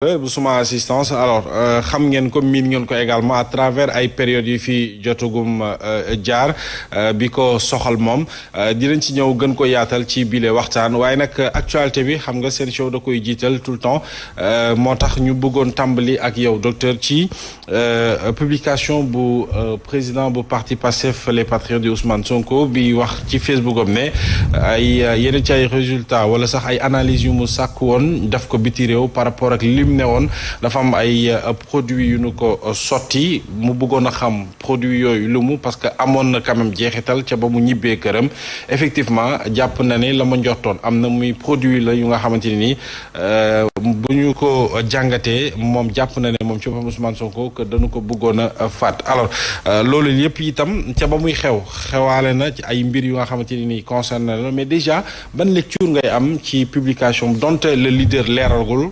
bu suma assistance alors xam ngeen ko miin ngeen ko également à travers ay périodes yu fi jotagum jaar bi ko soxal moom dinañ ci ñëw gën ko yaatal ci bile waxtaan waaye nag actualité bi xam nga seen show da koy jiital tout le temps moo tax ñu bëggoon tàmbali ak yow docteur ci publication bu président bu parti Pastef les Patriotes di Ousmane Sonko bi wax ci Facebook am ne ay yenn ci ay résultats wala sax ay analyses yu mu sàkk woon def ko biti réew par rapport ak ne woon dafa am ay produits yu nu ko sotti mu bëggoon a xam produits yooyu lu mu parce que amoon na quand même jeexital ca ba mu ñibbee këram effectivement jàpp na ne la ma njortoon am na muy produit la yu nga xamante ni bu ñu ko jàngatee moom jàpp na ne moom ci Ousmane Sonko que dañu ko bëggoon a faat alors loolu yëpp itam ca ba muy xewaale na ci ay mbir yu nga xamante ni concerné la mais déjà ban lecture ngay am ci publication donte le leader leeralgul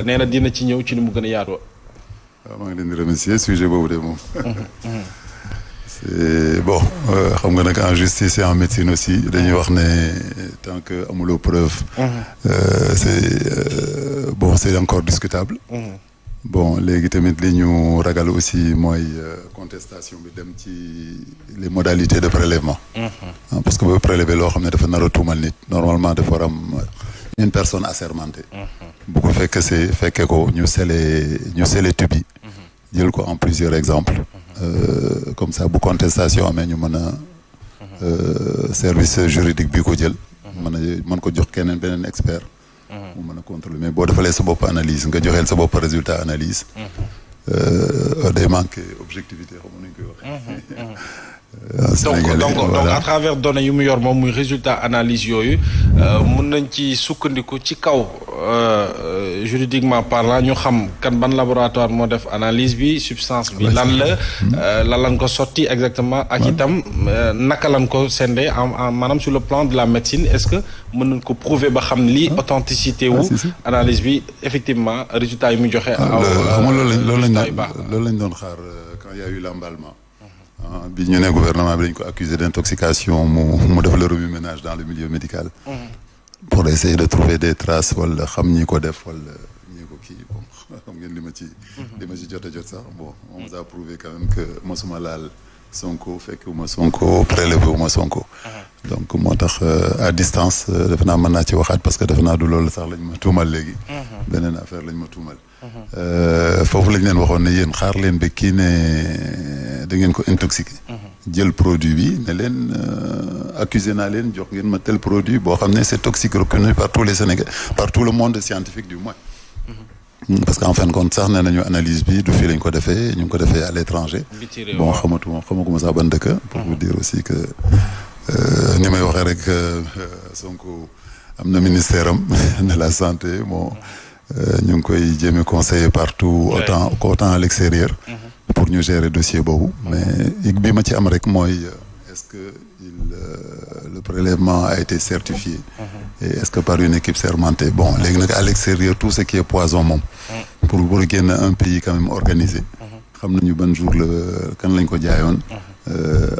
nee na dina ci ñëw ci ni mu gën a yaatoo. waaw maa ngi leen di remercier sujet boobu de moom. c'est bon xam nga nag en justice et en médecine aussi dañuy wax ne tant que amuloo preuve. c'est encore discutable. Bon léegi tamit li ñu ragal aussi mooy contestation bi dem ci les modalités de prélèvement. parce que booy prélever loo xam ne dafa nar a tuumal nit normalement dafa war am une personne assermentée. bu ko fekkee ko ñu scellé tube yi. jël ko en plusieurs exemples. comme ça bu contestation amee ñu mën a service juridique bi ko jël. mën ko jox beneen expert. mu mën a contrôler mais boo defalee sa bopp analyse nga joxeel sa bopp résultat analyse. day manqué objectivité xam nañu koy waxee. donc à travers données yu mu yor moom muy résultat analyse yooyu mun nañ ci sukkandiku ci kaw juridiquement parlant ñu xam kan ban laboratoire moo def analyse bi substance bi lan lan ko sotti exactement ak itam naka lan ko sende en maanaam sur le plan de la médecine est-ce que mën nañ ko prouver ba xam lii authenticité wu analyse bi effectivement résultat yi mu joxe loolu lañ doon xaar quand il y a eu l'emballement bi ñu ne gouvernement bi dañ ko accusé d'intoxication mu def le remue-ménage dans le milieu médical. pour essayer de trouver des traces wala xam ñi ko def wala ñi ko kii bon xam ngeen li ma ci jot sax bon on nous a prouvé quand même que mosuma laal Sonko fekkuma Sonko prélevé wu ma Sonko. donc moo tax à distance defe naa mën naa ci waxaat parce que defe naa du loolu sax lañ ma tuumal léegi. beneen affaire lañ ma tuumal. foofu lañ leen waxoon ne yéen xaar leen ba kii ne da ngeen ko intoxiqué. jël produit bi ne leen accusé naa leen jox ngeen ma tel produit boo xam ne c'est toxique reconnu par tous les Sénégalais par tout le monde scientifique du moins. parce que en fin de compte sax nee nañu analyse bi du fii lañ ko defee ñu ngi ko defee à l'étranger. bon xamaguma sax ban dëkk. pour vous dire aussi que ni may waxee rek Sonko am na ministère am de la santé bon ñu ngi koy jéem conseiller partout autant à l'extérieur. pour ñu gérer dossier boobu mais bi ma ci am rek mooy est-ce que le prélèvement a été certifié et est-ce que par une équipe sermentée bon léegi nag à l'extérieur tout ce qui est poison moom pour génn un pays quand même organisé xam nañu ban jour la kan lañ ko jaayoon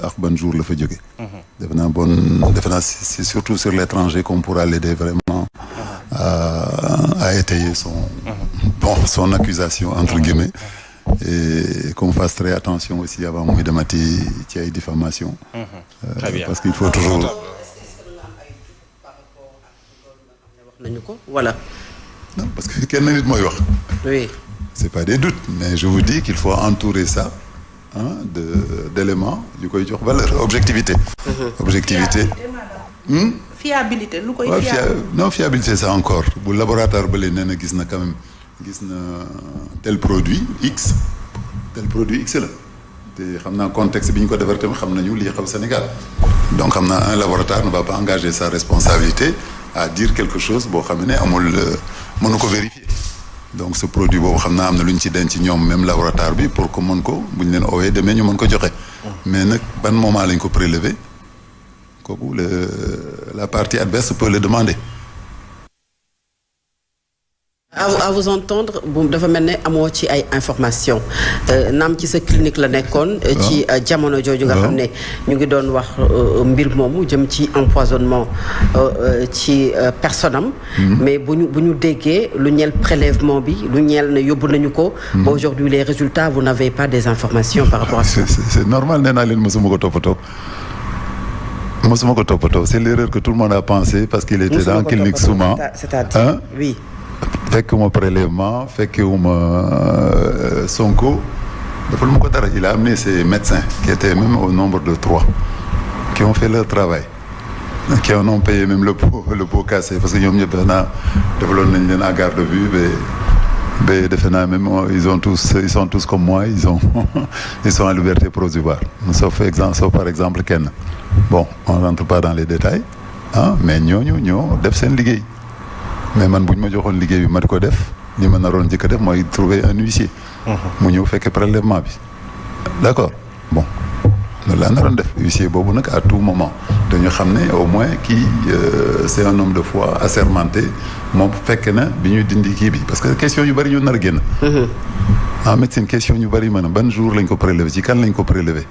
ak ban jour la fa jóge defe naa c'est surtout sur l'étranger qu'on pourra l'aider vraiment à étayer son accusation entre guillemets et qu'on fasse très attention aussi avant muy demati ci ay diffamation parce qu'il faut toujours nañu ko voilà. non parce que kenn nit mooy wax. oui. c'est pas des doutes mais je vous dis qu'il faut entourer ça d'éléments yu koy jox valeur objectivité. objectivité. fiabilité lu koy. non fiabilité ça encore bu laboratoire ba leen nee na gis na quand même. gis na tel produit X la te xam naa contexte bi ñu ko defar tamit xam nañu lii xew Sénégal donc xam naa un laboratoire ne va pas engager sa responsabilité à dire quelque chose boo xam ne amul mënu ko vérifier donc ce produit boobu xam naa am na lu ñu ci denc ñoom même laboratoire bi pour que mën ko bu ñu leen owee demee ñu mën ko joxe mais nag ban moment lañ ko prélever kooku la partie adverse peut le demander. à vous entendre bu dafa mel ne amoo ci ay information naam ci sa clinique la nekkoon. ci jamono jooju nga xam ne ñu ngi doon wax mbir moomu jëm ci empoisonnement ci personne am. mais bu ñu déggee lu ñeel prélèvement bi lu ñeel ne yóbbu nañu ko. ba aujourd'hui les résultats vous n'avez pas des informations par rapport à ça. c'est normal nee naa leen mosuma ko toppatoo. C'est l'erreur que tout le monde a pensé parce qu'il était dans clinique Souma. C'est-à-dire oui. fekkuma prélèvement fekkuma Sonko dafa lu ma ko dara il a amené ses médecins qui étaient même au nombre de 3 qui ont fait leur travail qui en ont payé même le pot cassé parce que ñoom ñëpp defaloon nañ leen en garde de vue ba defe naa même ils sont tous comme moi ils sont en liberté provisoire sauf par exemple kenn bon on rentre pas dans les détails mais ñoo def seen liggéey mais man bu ñu ma joxoon liggéey bi ma di ko def li ma naroon njëkk a def mooy trouver un huissier. mu ñëw fekkee prélèvement bi. d'accord bon loolu laa naroon def huissier boobu nag à tout moment dañu xam ne au moins kii c'est un homme de foi assermenté moom fekk na bi ñuy dindi kii bi parce que question yu bari ñu nar a génn. en médecine question yu bari mën a ban jour lañ ko prélever ci kan lañ ko prélever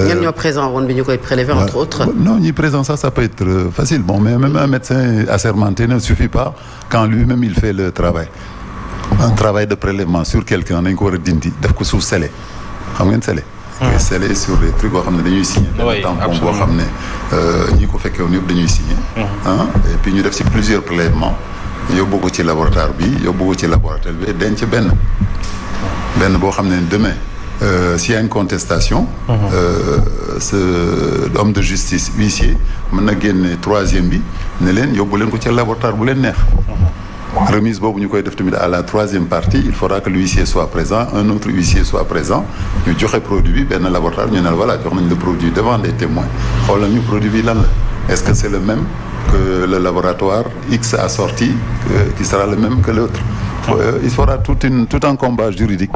ñan ñoo présent woon bi ñu koy prélever entre autres. Non ñi présent ça peut être facile bon mais même un médecin assermenté ne suffit pas quand lui-même il fait le travail un travail de prélèvement sur quelqu'un dañ ko war a dindi def ko sous scellé xam ngeen scellé. scellé sur des trucs boo xam ne dañuy signer. oui tampon boo xam ne ñi ko fekkee woon yëpp dañuy signer. et puis ñu def ci plusieurs prélèvements yóbbu ko ci laboratoire bi yóbbu ko ci laboratoire bi denc benn boo xam ne demain. S'il y a une contestation, ce homme de justice huissier mën na génne troisième bi ne leen yóbbu leen ko ci laboratoire bu leen neex. remise boobu ñu koy def tamit à la troisième partie il faudra que l'huissier soit présent un autre huissier soit présent ñu joxe produit bi benn laboratoire ñu ne la voilà jox nañ le produit devant des témoins xoolal ñu produit bi lan la est-ce que c'est le même que le laboratoire X a sorti qui sera le même que l'autre. Il faudra tout un combat juridique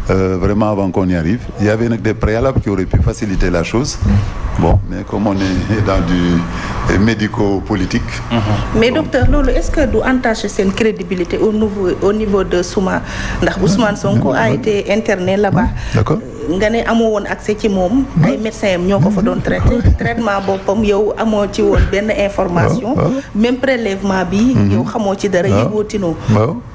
vraiment avant qu'on y arrive. Il y avait nag des préalables qui auraient pu faciliter la chose. Bon, mais comme on est dans du médico-politique. Mais docteur loolu est-ce que du entacher seen crédibilité au niveau de Souma ndax Ousmane Sonko a été interné là-bas. D'accord. nga ne amoo woon accès ci moom ay médecins am ñoo ko fa doon traité traitement boppam yow amoo ci woon benn information même prélèvement bi yow xamoo ci dara yëgoo tinoo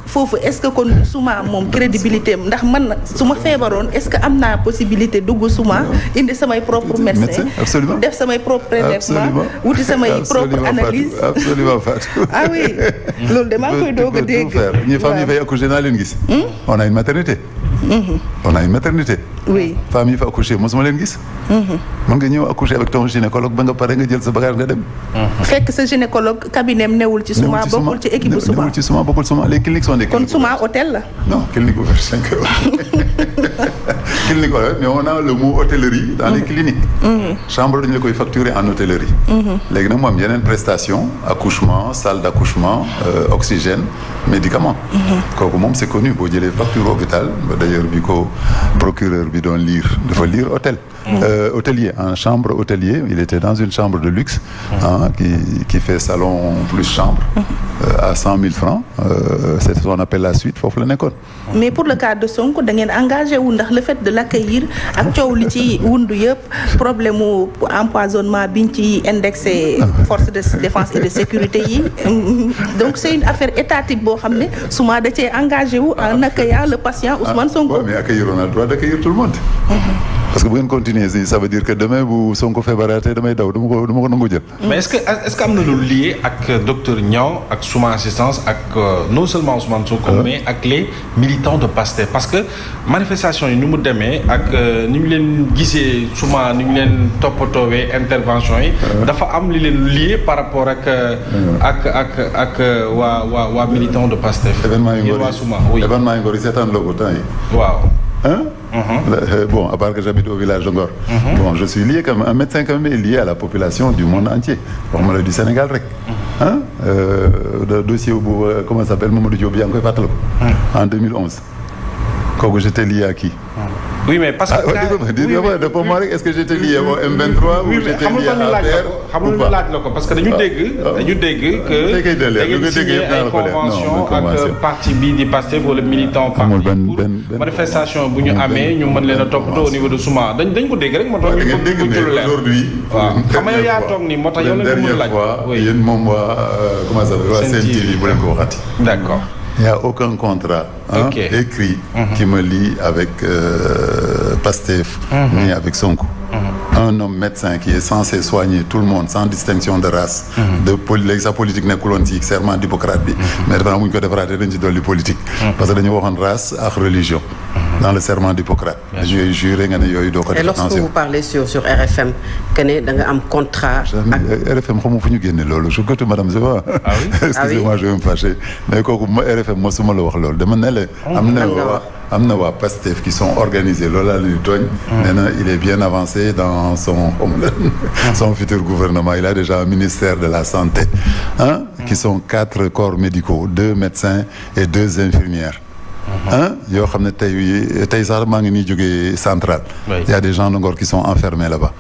foofu est-ce que kon Souma moom crédibilité am ndax man su ma feebaroon est-ce que am naa possibilité dugg Souma indi samay propre médecin def samay propre prélèvement wuti samay propre analyse absolument Fatou ah oui loolu de maa ngi koy doog a dégg ñi femmes yi fay accoucher naa leen gis on a une maternité on a une maternité oui femmes yi fa accoucher mosuma leen gis mën nga ñëw accoucher avec ton gynécologue ba nga pare nga jël sa bagage nga dem fekk sa gynécologue cabinet newul ci Souma bokkul ci équipe Souma newul ci Souma bokkul Souma les cliniques sont des cliniques kon Souma hôtel la non clinique ouverte 5 heures clinique ouverte mais on a le mot hôtellerie dans les cliniques chambre dañu la koy facturer en hôtellerie léegi nag moom yeneen prestation accouchement salle d'accouchement oxygène médicaments kooku moom c'est connu boo jëlee facture hôpital d'ailleurs bi ko procureur bi doon lire dafa lire hôtel hôtelier en chambre hôtelier il était dans une chambre de luxe qui fait salon plus chambre à 100 000 francs c'est ce qu'on appelle la suite foofu la nekkoon mais pour le cas de Sonko da ngeen engagé wu ndax le fait de l'accueillir ak coow li ci wundu yëpp problème mu empoisonnement biñ ci indexé force de défense et de sécurité yi donc c'est une affaire étatique boo xam ne Souma da cee engagé wu en accueillant le patient Ousmane Sonko. mais accueillir on a le droit d'accueillir tout le monde. parce que bu ngeen continuer ça veut dire que demain bu Sonko feebaraatee damay daw dama ko nangu jël. mais est-ce que am na lu lié ak docteur Niang ak Souma assistance ak non seulement Ousmane Sonko mais ak les militants de Pastef parce que manifestation yi ni mu demee ak ni ñu leen gisee Souma ni ñu leen toppatoowee intervention yi. dafa am li leen lié par rapport ak waa militants de Pastef. événement yu waa Souma oui événement yu bëri seetaan la ko temps yi. waaw. Bon, à part que j'habite au village de Ngor. Bon, je suis lié comme un médecin quand même est lié à la population du monde entier. Waxuma la du Sénégal rek. Le dossier bu comment ça s'appelle Mamadou Diop yaa ngi koy fàttaliku. En 2011. Kooku j'étais lié à qui? oui mais parce que pour moi rek est-ce que j'étais lié au M23 ou j'étais lié à APR xam nga laaj la ko parce que dañu dégg que da ngeen signé ay convention ak parti bii di Pastef wala militant parti pour manifestation bu ñu amee ñu mën leen a toppatoo au niveau de Souma dañ ko dégg rek moo tax ñu bëgg ci lu leer aujourd'hui waaw xam nga yow yaa toog nii moo tax yow la ñu mën a laaj yéen moom waa comment ça s'appelle waa Sen TV bu leen ko waxati d'accord il n'y a aucun contrat écrit qui me lie avec Pastef ni avec Sonko. Un homme médecin qui est censé soigner tout le monde sans distinction de race. Léegi sa politique nekkul woon ci serment d'Hippocrate bi. mais dafa bu ñu ko defaraatee dañ ci dolli politique. parce que dañu waxoon race ak religion. dans le serment d'Hippocrate. dañuy juré nga ne yooyu doo ko def. et lorsque vous parlez sur RFM que ne da nga am contrat. RFM xamu fu ñu génne loolu je côté madame c'est pas. ah oui excusez-moi je vais me fâcher mais kooku RFM mosuma la wax loolu dama ne la. am na waa Pastef qui sont organisés loolu laa leen di tooñ. nee na il est bien avancé dans son futur gouvernement il a déjà un ministère de la santé qui sont 4 corps médicaux 2 médecins et 2 infirmières. yoo xam ne tey sax maa ngi nii jógee centrale. il y a des gens de Ngor qui sont enfermés là-bas.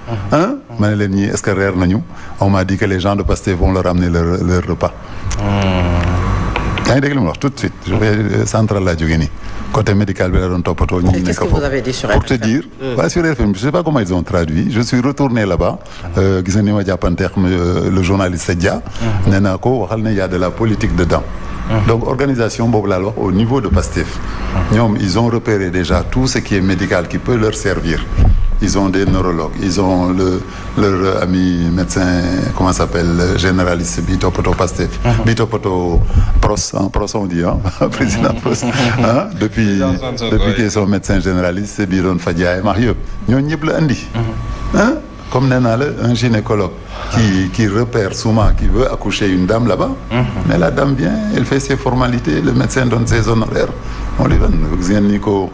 ma ne leen ñii est-ce que reer nañu on m'a dit que les gens de Pastef vont leur amener leur repas. yaa ngi dégg li mu wax tout de suite je vais centrale laa jógee nii côté médical bi la doon toppatoo. ñu nekk foofu pour te dire. waaw sur RFM je sais pas comment ils ont traduit je suis retourné là-bas. gis nga ni ma jàppanteex le journaliste Dia. nee naa ko waxal ne y a de la politique dedans. donc organisation boobu laa wax au niveau de Pastef. ñoom ils ont repéré déjà tout ce qui est médical qui peut leur servir. Ils ont des neurologues, ils ont leur ami médecin, comment ça s'appelle, généraliste, bi toppatoo Pastef, bi toppatoo Pros on dit, président Pros, depuis qu'ils sont médecins généralistes, bi doon fajaay maax yëpp ñooñu ñëpp la andi. Comme nee naa la un gynécologue qui repère souvent, qui veut accoucher une dame là-bas, mais la dame vient, elle fait ses formalités, le médecin donne ses honoraires. On lui donne gis ngeen ni ko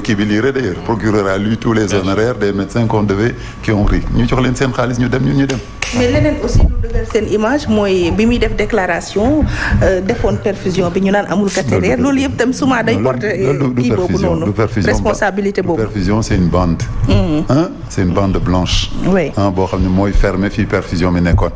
kii bi lire d'ailleurs procureur a lu tous les honoraires des médecins qui ont ri ñu jox leen seen xaalis ñu dem ñun ñu dem. mais leneen aussi lu dëggal seen image mooy bi muy def déclaration defoon perfusion bi ñu naan amul cathéter loolu yëpp tam souvent day porter kii boobu noonu responsabilité boobu. perfusion c'est une bande. c'est une bande blanche. oui boo xam ne mooy fermé fii perfusion bi nekkoon.